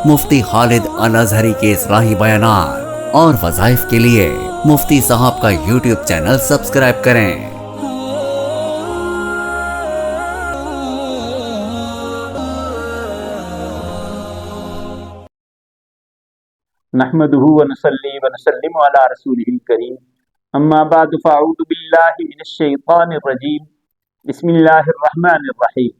مفتی خالد الازہری کے اصلاحی بیانات اور وظائف کے لیے مفتی صاحب کا یوٹیوب چینل سبسکرائب کریں۔ نحمده ونصلي ونسلم على رسوله الكريم اما بعد فاعوذ بالله من الشیطان الرجیم بسم اللہ الرحمن الرحیم۔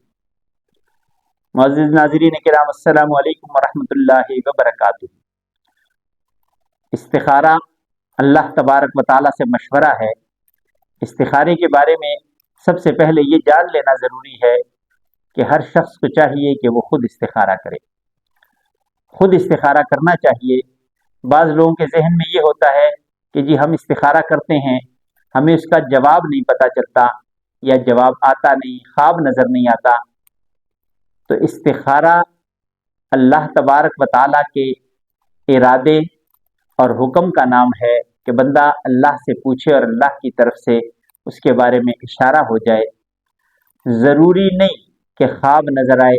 معزز ناظرین کرام، السلام علیکم ورحمۃ اللہ وبرکاتہ۔ استخارہ اللہ تبارک و تعالیٰ سے مشورہ ہے۔ استخارے کے بارے میں سب سے پہلے یہ جان لینا ضروری ہے کہ ہر شخص کو چاہیے کہ وہ خود استخارہ کرے، خود استخارہ کرنا چاہیے۔ بعض لوگوں کے ذہن میں یہ ہوتا ہے کہ جی ہم استخارہ کرتے ہیں، ہمیں اس کا جواب نہیں پتہ چلتا یا جواب آتا نہیں، خواب نظر نہیں آتا۔ تو استخارہ اللہ تبارک و تعالیٰ کے ارادے اور حکم کا نام ہے کہ بندہ اللہ سے پوچھے اور اللہ کی طرف سے اس کے بارے میں اشارہ ہو جائے۔ ضروری نہیں کہ خواب نظر آئے۔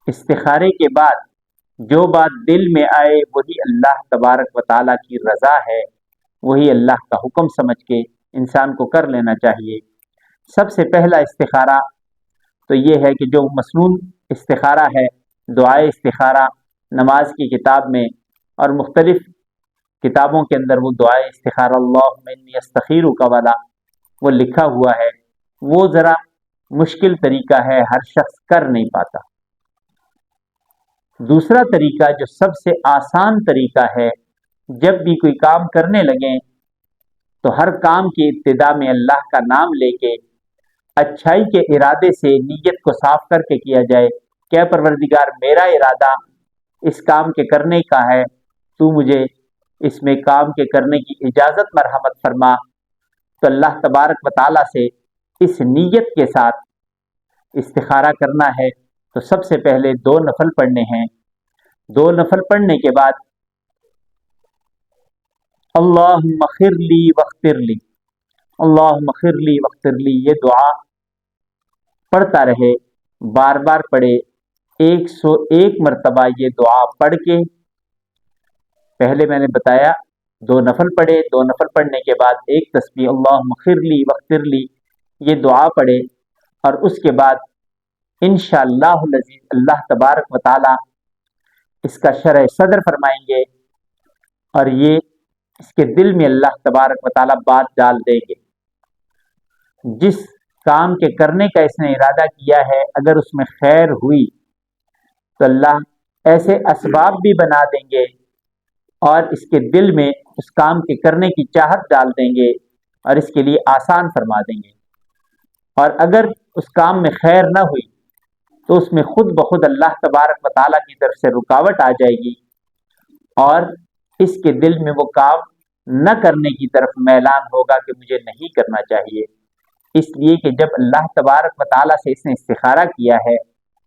استخارے کے بعد جو بات دل میں آئے وہی اللہ تبارک و تعالیٰ کی رضا ہے، وہی اللہ کا حکم سمجھ کے انسان کو کر لینا چاہیے۔ سب سے پہلا استخارہ تو یہ ہے کہ جو مسنون استخارہ ہے، دعائے استخارہ، نماز کی کتاب میں اور مختلف کتابوں کے اندر وہ دعائے استخارہ اللہم انی استخیرک والا وہ لکھا ہوا ہے، وہ ذرا مشکل طریقہ ہے، ہر شخص کر نہیں پاتا۔ دوسرا طریقہ جو سب سے آسان طریقہ ہے، جب بھی کوئی کام کرنے لگیں تو ہر کام کی ابتدا میں اللہ کا نام لے کے اچھائی کے ارادے سے نیت کو صاف کر کے کیا جائے کہ اے پروردگار میرا ارادہ اس کام کے کرنے کا ہے، تو مجھے اس میں کام کے کرنے کی اجازت مرحمت فرما۔ تو اللہ تبارک و تعالیٰ سے اس نیت کے ساتھ استخارہ کرنا ہے۔ تو سب سے پہلے 2 نفل پڑھنے ہیں۔ 2 نفل پڑھنے کے بعد اللہم اغفر لی واغفر لی، اللہم اغفر لی واغفر لی، یہ دعا پڑھتا رہے، بار بار پڑھے۔ 101 مرتبہ یہ دعا پڑھ کے، پہلے میں نے بتایا 2 نفل پڑھے، 2 نفل پڑھنے کے بعد ایک تسبیح اللہم اغفر لی واغفر لی یہ دعا پڑھے، اور اس کے بعد انشاءاللہ العزیز اللہ تبارک و تعالی اس کا شرح صدر فرمائیں گے، اور یہ اس کے دل میں اللہ تبارک و تعالی بات ڈال دیں گے۔ جس کام کے کرنے کا اس نے ارادہ کیا ہے، اگر اس میں خیر ہوئی تو اللہ ایسے اسباب بھی بنا دیں گے اور اس کے دل میں اس کام کے کرنے کی چاہت ڈال دیں گے اور اس کے لیے آسان فرما دیں گے۔ اور اگر اس کام میں خیر نہ ہوئی تو اس میں خود بخود اللہ تبارک و تعالیٰ کی طرف سے رکاوٹ آ جائے گی اور اس کے دل میں وہ کام نہ کرنے کی طرف میلان ہوگا کہ مجھے نہیں کرنا چاہیے۔ اس لیے کہ جب اللہ تبارک و تعالیٰ سے اس نے استخارہ کیا ہے،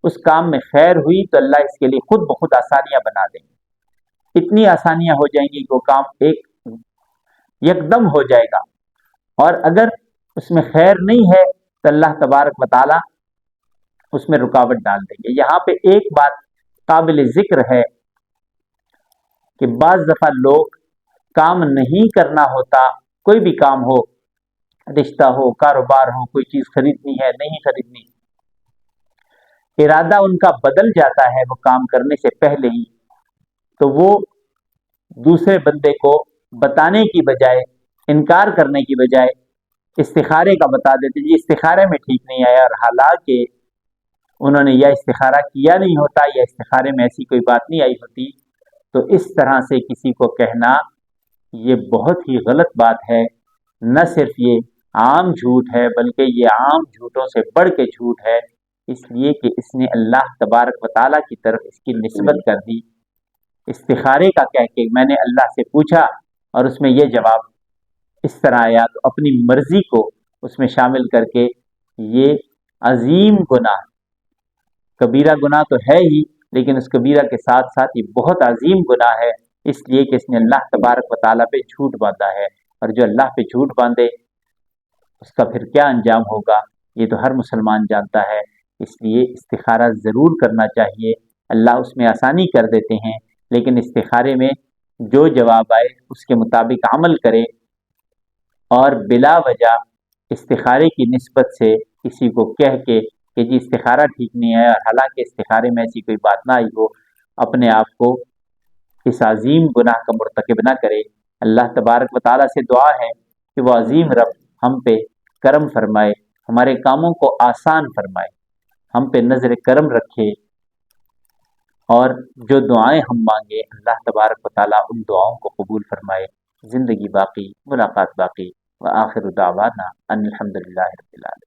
اس کام میں خیر ہوئی تو اللہ اس کے لیے خود بخود آسانیاں بنا دیں گے۔ اتنی آسانیاں ہو جائیں گی کہ وہ کام یکدم ہو جائے گا، اور اگر اس میں خیر نہیں ہے تو اللہ تبارک و تعالیٰ اس میں رکاوٹ ڈال دیں گے۔ یہاں پہ ایک بات قابل ذکر ہے کہ بعض دفعہ لوگ کام نہیں کرنا ہوتا، کوئی بھی کام ہو، رشتہ ہو، کاروبار ہو، کوئی چیز خریدنی ہے نہیں خریدنی، ارادہ ان کا بدل جاتا ہے وہ کام کرنے سے پہلے ہی، تو وہ دوسرے بندے کو بتانے کی بجائے، انکار کرنے کی بجائے استخارے کا بتا دیتے، جی استخارے میں ٹھیک نہیں آیا، اور حالانکہ انہوں نے یا استخارہ کیا نہیں ہوتا یا استخارے میں ایسی کوئی بات نہیں آئی ہوتی۔ تو اس طرح سے کسی کو کہنا یہ بہت ہی غلط بات ہے۔ نہ صرف یہ عام جھوٹ ہے بلکہ یہ عام جھوٹوں سے بڑھ کے جھوٹ ہے، اس لیے کہ اس نے اللہ تبارک و تعالیٰ کی طرف اس کی نسبت کر دی۔ استخارے کا کہہ کے میں نے اللہ سے پوچھا اور اس میں یہ جواب اس طرح آیا، تو اپنی مرضی کو اس میں شامل کر کے یہ عظیم گناہ، کبیرہ گناہ تو ہے ہی، لیکن اس کبیرہ کے ساتھ ساتھ یہ بہت عظیم گناہ ہے، اس لیے کہ اس نے اللہ تبارک و تعالیٰ پہ جھوٹ باندھا ہے، اور جو اللہ پہ جھوٹ باندھے اس کا پھر کیا انجام ہوگا یہ تو ہر مسلمان جانتا ہے۔ اس لیے استخارہ ضرور کرنا چاہیے، اللہ اس میں آسانی کر دیتے ہیں، لیکن استخارے میں جو جواب آئے اس کے مطابق عمل کرے، اور بلا وجہ استخارے کی نسبت سے کسی کو کہہ کے کہ جی استخارہ ٹھیک نہیں ہے، اور حالانکہ استخارے میں ایسی کوئی بات نہ آئی ہو، اپنے آپ کو اس عظیم گناہ کا مرتکب نہ کرے۔ اللہ تبارک و تعالیٰ سے دعا ہے کہ وہ عظیم رب ہم پہ کرم فرمائے، ہمارے کاموں کو آسان فرمائے، ہم پہ نظر کرم رکھے، اور جو دعائیں ہم مانگے اللہ تبارک و تعالیٰ ان دعاؤں کو قبول فرمائے۔ زندگی باقی، ملاقات باقی، وآخر دعوانا ان الحمدللہ رب العالمین۔